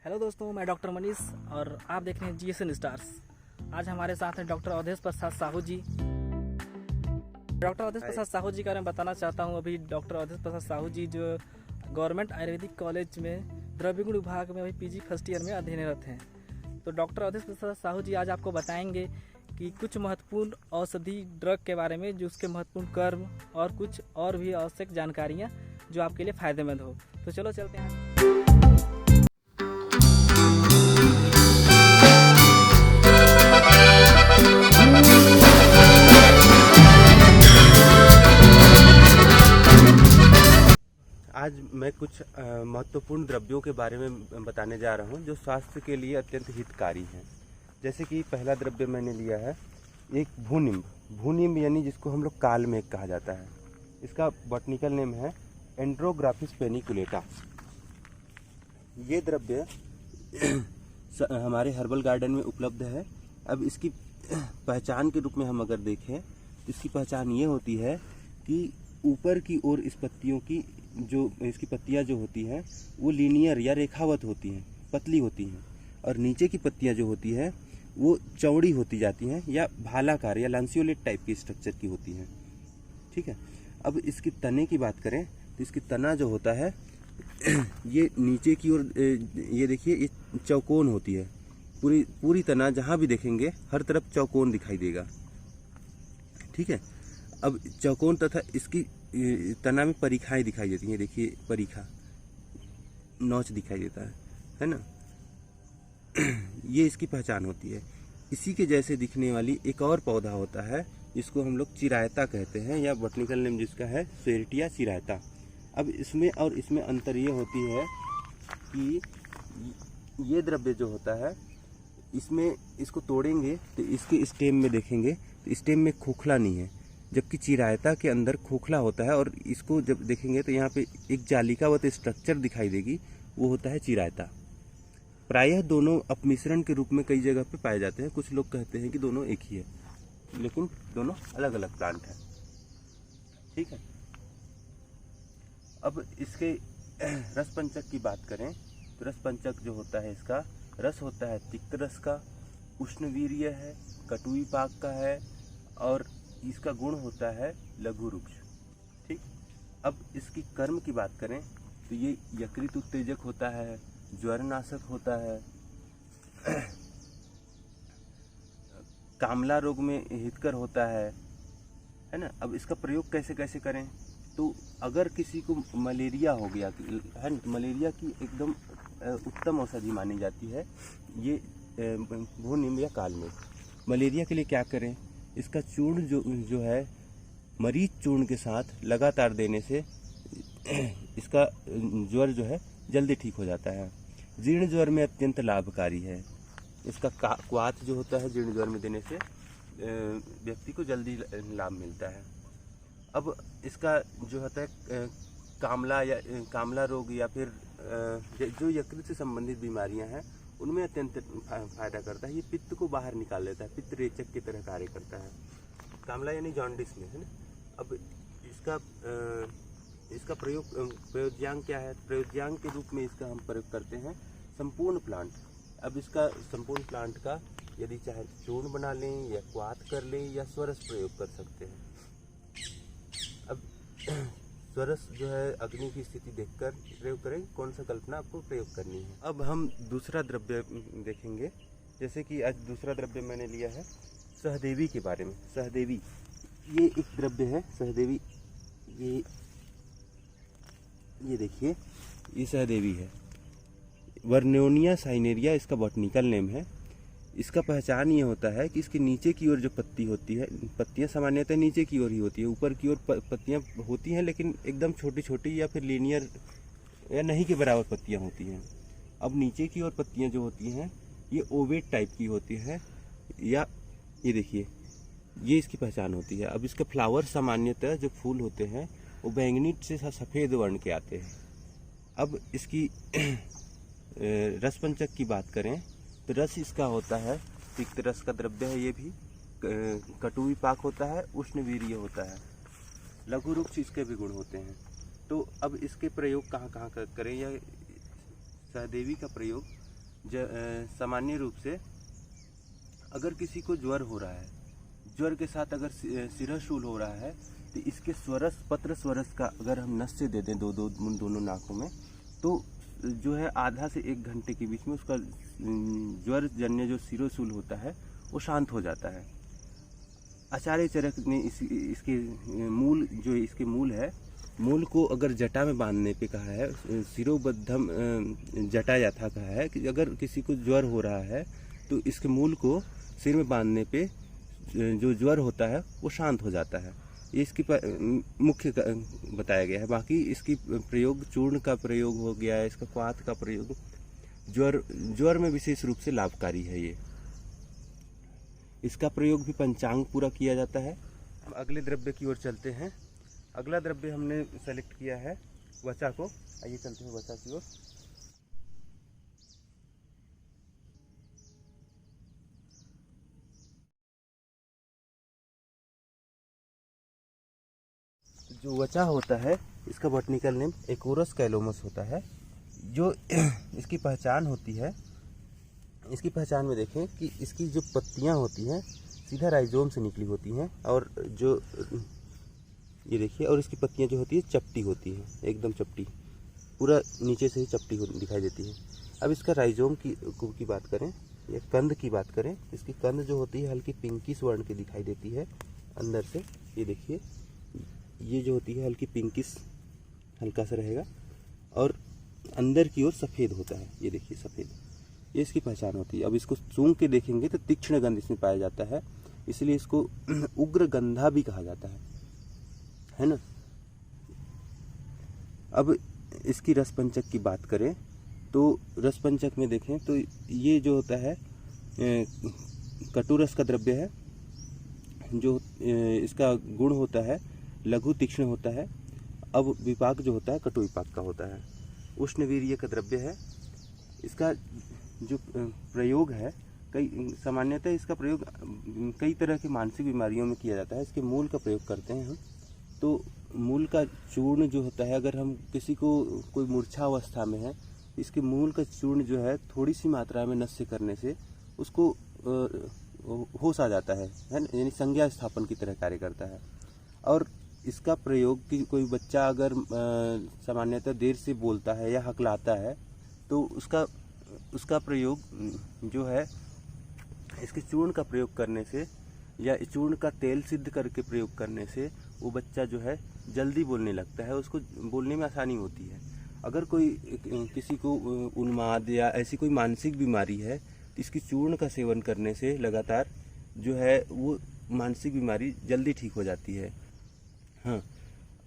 Hello दोस्तों, मैं doctor Manish और आप देख रहे हैं GSN स्टार्स। आज हमारे साथ हैं डॉक्टर अवधेश प्रसाद साहू जी। डॉक्टर अवधेश प्रसाद साहू जी का मैं बताना चाहता हूं। अभी डॉक्टर अवधेश प्रसाद साहू जी जो गवर्नमेंट आयुर्वेदिक कॉलेज में द्रव्य गुण विभाग में अभी PG फर्स्ट ईयर में अध्ययनरत हैं। तो डॉक्टर अवधेश प्रसाद साहू जी आज आपको बताएंगे कि कुछ महत्वपूर्ण औषधि ड्रग के बारे में, जो उसके महत्वपूर्ण कर्म और कुछ और भी आवश्यक जानकारियाँ जो आपके लिए फ़ायदेमंद हो। तो चलो चलते हैं। आज मैं कुछ महत्वपूर्ण द्रव्यों के बारे में बताने जा रहा हूं जो स्वास्थ्य के लिए अत्यंत हितकारी हैं। जैसे कि पहला द्रव्य मैंने लिया है एक भूनिम्ब। भूनिम्ब यानी जिसको हम लोग कालमेघ कहा जाता है। इसका बॉटनिकल नेम है एंड्रोग्राफिस पेनिकुलेटा। ये द्रव्य हमारे हर्बल गार्डन में उपलब्ध है। अब इसकी पहचान के रूप में हम अगर देखें तो इसकी पहचान ये होती है कि ऊपर की ओर इस पत्तियों की जो इसकी पत्तियां जो होती हैं वो लीनियर या रेखावत होती हैं, पतली होती हैं, और नीचे की पत्तियां जो होती हैं वो चौड़ी होती जाती हैं या भालाकार या लांसियोलेट टाइप की स्ट्रक्चर की होती हैं। ठीक है। अब इसकी तने की बात करें तो इसकी तना जो होता है ये नीचे की ओर, ये देखिए, ये चौकोन होती है। पूरी तना जहाँ भी देखेंगे हर तरफ चौकोन दिखाई देगा। ठीक है। अब चौकोन तथा इसकी तना में परिखाएं दिखाई देती हैं। देखिए, परिखा नोच दिखाई देता है ना। ये इसकी पहचान होती है। इसी के जैसे दिखने वाली एक और पौधा होता है जिसको हम लोग चिरायता कहते हैं, या बॉटनिकल नेम जिसका है सेरेटिया चिरायता। अब इसमें और इसमें अंतर ये होती है कि ये द्रव्य जो होता है इसमें इसको तोड़ेंगे तो इसके स्टेम में देखेंगे तो स्टेम में खोखला नहीं है, जबकि चिरायता के अंदर खोखला होता है। और इसको जब देखेंगे तो यहाँ पे एक जालिकावत स्ट्रक्चर दिखाई देगी, वो होता है चिरायता। प्रायः दोनों अपमिश्रण के रूप में कई जगह पे पाए जाते हैं। कुछ लोग कहते हैं कि दोनों एक ही है, लेकिन दोनों अलग अलग प्लांट है। ठीक है। अब इसके रस पंचक की बात करें तो रस पंचक जो होता है, इसका रस होता है तिक्त रस का, उष्णवीर्य है, कटुई पाक का है, और इसका गुण होता है लघु रुक्ष। ठीक। अब इसकी कर्म की बात करें तो ये यकृत उत्तेजक होता है, ज्वरनाशक होता है, कामला रोग में हितकर होता है ना। अब इसका प्रयोग कैसे कैसे करें तो अगर किसी को मलेरिया हो गया है, मलेरिया की एकदम उत्तम औषधि मानी जाती है ये भूनिम्ब या कालमेघ। मलेरिया के लिए क्या करें, इसका चूर्ण जो है मरीच चूर्ण के साथ लगातार देने से इसका ज्वर जो है जल्दी ठीक हो जाता है। जीर्ण ज्वर में अत्यंत लाभकारी है। इसका क्वाथ जो होता है जीर्ण ज्वर में देने से व्यक्ति को जल्दी लाभ मिलता है। अब इसका जो होता है कामला रोग या फिर जो यकृत से संबंधित बीमारियां हैं उनमें अत्यंत फायदा करता है। ये पित्त को बाहर निकाल लेता है, पित्त रेचक की तरह कार्य करता है। कामला यानी जॉन्डिस में, है ना। अब इसका प्रयोज्यांग क्या है? प्रयोज्यांग के रूप में इसका हम प्रयोग करते हैं संपूर्ण प्लांट। अब इसका संपूर्ण प्लांट का यदि चाहे चूर्ण बना लें या क्वाथ कर लें या स्वरस प्रयोग कर सकते हैं। अब स्वरस जो है अग्नि की स्थिति देखकर प्रयोग करें, कौन सा कल्पना आपको प्रयोग करनी है। अब हम दूसरा द्रव्य देखेंगे। जैसे कि आज दूसरा द्रव्य मैंने लिया है सहदेवी के बारे में। सहदेवी ये एक द्रव्य है। सहदेवी ये देखिए, ये सहदेवी है। वर्नोनिया साइनेरिया इसका बॉटनिकल नेम है। इसका पहचान ये होता है कि इसके नीचे की ओर जो पत्ती होती है, पत्तियां सामान्यतः नीचे की ओर ही होती है। ऊपर की ओर पत्तियां होती हैं लेकिन एकदम छोटी छोटी या फिर लीनियर या नहीं के बराबर पत्तियां होती हैं। अब नीचे की ओर पत्तियां जो होती हैं ये ओवेट टाइप की होती है, या ये देखिए, ये इसकी पहचान होती है। अब इसके फ्लावर सामान्यतः जो फूल होते हैं वो बैंगनी से सफ़ेद वर्ण के आते हैं। अब इसकी रस पंचक की बात करें तो रस इसका होता है तिक्त रस का द्रव्य है। ये भी कटुई पाक होता है, उष्णवीर्य होता है, लघु रुक्ष इसके भी गुण होते हैं। तो अब इसके प्रयोग कहाँ कहाँ करें, या सहदेवी का प्रयोग सामान्य रूप से अगर किसी को ज्वर हो रहा है, ज्वर के साथ अगर सिरशूल हो रहा है, तो इसके स्वरस पत्र स्वरस का अगर हम नस्य दे दें दोनों नाकों में, तो जो है आधा से 1 घंटे के बीच में उसका ज्वर जन्य जो सिरशूल होता है वो शांत हो जाता है। आचार्य चरक ने इसके मूल है, मूल को अगर जटा में बांधने पे कहा है, सिरोबद्धम जटा यथा कहा है कि अगर किसी को ज्वर हो रहा है तो इसके मूल को सिर में बांधने पे जो ज्वर होता है वो शांत हो जाता है। ये इसकी मुख्य बताया गया है। बाकी इसकी प्रयोग चूर्ण का प्रयोग हो गया है, इसका क्वाथ का प्रयोग ज्वर में विशेष रूप से लाभकारी है। ये इसका प्रयोग भी पंचांग पूरा किया जाता है। हम अगले द्रव्य की ओर चलते हैं। अगला द्रव्य हमने सेलेक्ट किया है वचा को। आइए चलते हैं वचा की ओर। जो वचा होता है इसका बॉटनिकल नेम एकोरस कैलोमस होता है। जो इसकी पहचान होती है, इसकी पहचान में देखें कि इसकी जो पत्तियां होती हैं सीधा राइजोम से निकली होती हैं, और जो ये देखिए, और इसकी पत्तियां जो होती है चपटी होती है, एकदम चपटी, पूरा नीचे से ही चपटी दिखाई देती है। अब इसका राइजोम की बात करें या कंद की बात करें, इसकी कंद जो होती है हल्की पिंकिश वर्ण की दिखाई देती है अंदर से। ये देखिए, ये जो होती है हल्की पिंकिश, हल्का सा रहेगा, और अंदर की ओर सफ़ेद होता है। ये देखिए सफ़ेद, ये इसकी पहचान होती है। अब इसको सूंघ के देखेंगे तो तीक्ष्ण गंध इसमें पाया जाता है, इसलिए इसको उग्र गंधा भी कहा जाता है ना। अब इसकी रसपंचक की बात करें तो रसपंचक में देखें तो ये जो होता है कटुरस का द्रव्य है। जो इसका गुण होता है लघु तीक्ष्ण होता है। अब विपाक जो होता है कटु विपाक का होता है। उष्णवीर्य का द्रव्य है। इसका जो प्रयोग है, सामान्यतः इसका प्रयोग कई तरह की मानसिक बीमारियों में किया जाता है। इसके मूल का प्रयोग करते हैं हम। तो मूल का चूर्ण जो होता है, अगर हम किसी को कोई मूर्छा अवस्था में है, इसके मूल का चूर्ण जो है थोड़ी सी मात्रा में नस्य करने से उसको होश आ जाता है ना, यानी संज्ञा स्थापन की तरह कार्य करता है। और इसका प्रयोग कि कोई बच्चा अगर सामान्यतः देर से बोलता है या हकलाता है तो उसका प्रयोग जो है इसके चूर्ण का प्रयोग करने से या चूर्ण का तेल सिद्ध करके प्रयोग करने से वो बच्चा जो है जल्दी बोलने लगता है, उसको बोलने में आसानी होती है। अगर कोई किसी को उन्माद या ऐसी कोई मानसिक बीमारी है तो इसकी चूर्ण का सेवन करने से लगातार जो है वो मानसिक बीमारी जल्दी ठीक हो जाती है। हाँ,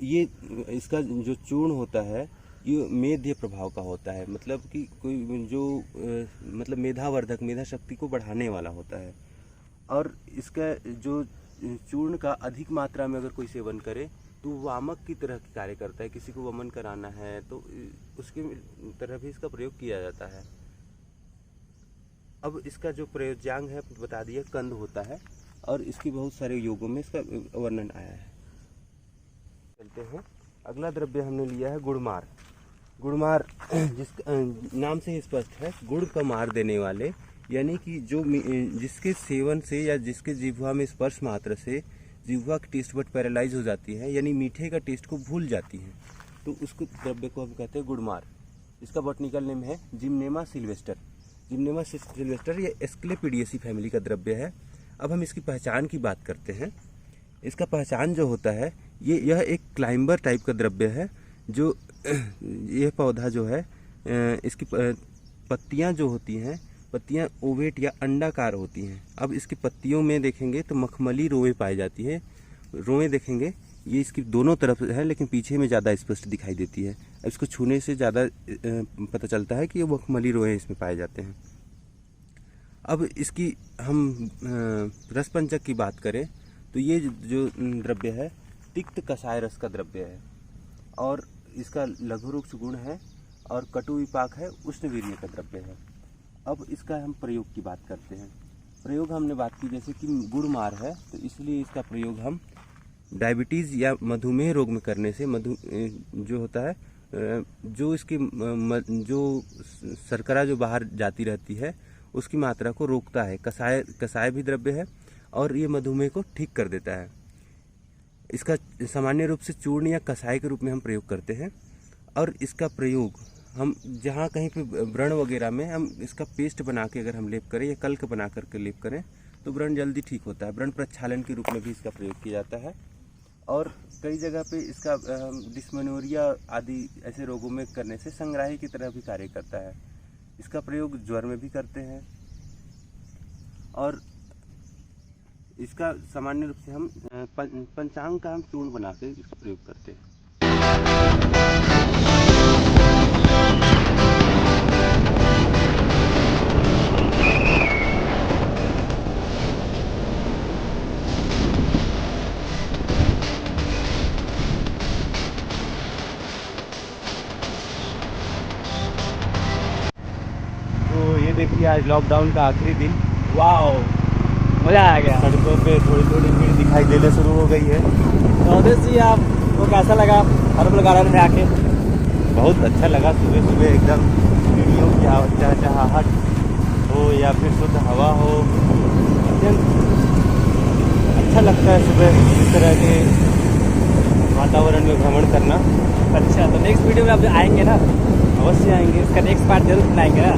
ये इसका जो चूर्ण होता है ये मेध्य प्रभाव का होता है, मतलब कि कोई जो मतलब मेधावर्धक, मेधा शक्ति को बढ़ाने वाला होता है। और इसका जो चूर्ण का अधिक मात्रा में अगर कोई सेवन करे तो वामक की तरह कार्य करता है। किसी को वमन कराना है तो उसके तरह भी इसका प्रयोग किया जाता है। अब इसका जो प्रयोज्यांग है बता दिया, कंद होता है, और इसकी बहुत सारे योगों में इसका वर्णन आया है। चलते हैं, अगला द्रव्य हमने लिया है गुड़मार। गुड़मार जिसका नाम से ही स्पष्ट है, गुड़ का मार देने वाले, यानी कि जो जिसके सेवन से या जिसके जिह्वा में स्पर्श मात्र से जिह्वा की टेस्ट बट पैरालाइज हो जाती है, यानी मीठे का टेस्ट को भूल जाती है, तो उसको द्रव्य को हम कहते हैं गुड़मार। इसका बॉटनिकल नेम है जिम्नेमा सिल्वेस्टर। जिम्नेमा सिल्वेस्टर ये एस्क्लेपिडियेसी फैमिली का द्रव्य है। अब हम इसकी पहचान की बात करते हैं। इसका पहचान जो होता है यह एक क्लाइंबर टाइप का द्रव्य है। जो यह पौधा जो है इसकी पत्तियां जो होती हैं, पत्तियां ओवेट या अंडाकार होती हैं। अब इसकी पत्तियों में देखेंगे तो मखमली रोएं पाई जाती है। रोएं देखेंगे ये इसकी दोनों तरफ है, लेकिन पीछे में ज़्यादा स्पष्ट दिखाई देती है। अब इसको छूने से ज़्यादा पता चलता है कि ये मखमली रोएं इसमें पाए जाते हैं। अब इसकी हम रसपंचक की बात करें तो ये जो द्रव्य है तिक्त कषाय रस का द्रव्य है, और इसका लघु रुक्ष गुण है और कटु विपाक है, उष्णवीर्य का द्रव्य है। अब इसका हम प्रयोग की बात करते हैं। प्रयोग हमने बात की जैसे कि गुड़मार है, तो इसलिए इसका प्रयोग हम डायबिटीज़ या मधुमेह रोग में करने से जो होता है जो इसकी जो शर्करा जो बाहर जाती रहती है उसकी मात्रा को रोकता है। कषाय भी द्रव्य है और ये मधुमेह को ठीक कर देता है। इसका सामान्य रूप से चूर्ण या कषाय के रूप में हम प्रयोग करते हैं और इसका प्रयोग हम जहाँ कहीं पे व्रण वगैरह में हम इसका पेस्ट बना के अगर हम लेप करें या कल्क बना करके लेप करें तो व्रण जल्दी ठीक होता है। व्रण प्रक्षालन के रूप में भी इसका प्रयोग किया जाता है और कई जगह पे इसका डिस्मेनोरिया आदि ऐसे रोगों में करने से संग्राही की तरह भी कार्य करता है। इसका प्रयोग ज्वर में भी करते हैं और इसका सामान्य रूप से हम पंचांग का हम चूर्ण बना के इसका प्रयोग करते हैं। तो ये देखिए आज लॉकडाउन का आखिरी दिन। वाओ, मज़ा आ गया। सड़कों पे थोड़ी थोड़ी भीड़ दिखाई देने शुरू हो गई है। तो अवधेश जी, आपको कैसा लगा हर्बल गार्डन में आके? बहुत अच्छा लगा। सुबह सुबह एकदम चिड़ियों की चहचहाहट हो या फिर शुद्ध हवा हो, अच्छा लगता है सुबह इस तरह के वातावरण में भ्रमण करना। अच्छा, तो नेक्स्ट वीडियो में आप जो आएंगे ना, अवश्य आएंगे। इसका नेक्स्ट पार्ट जरूर बनाएंगे ना।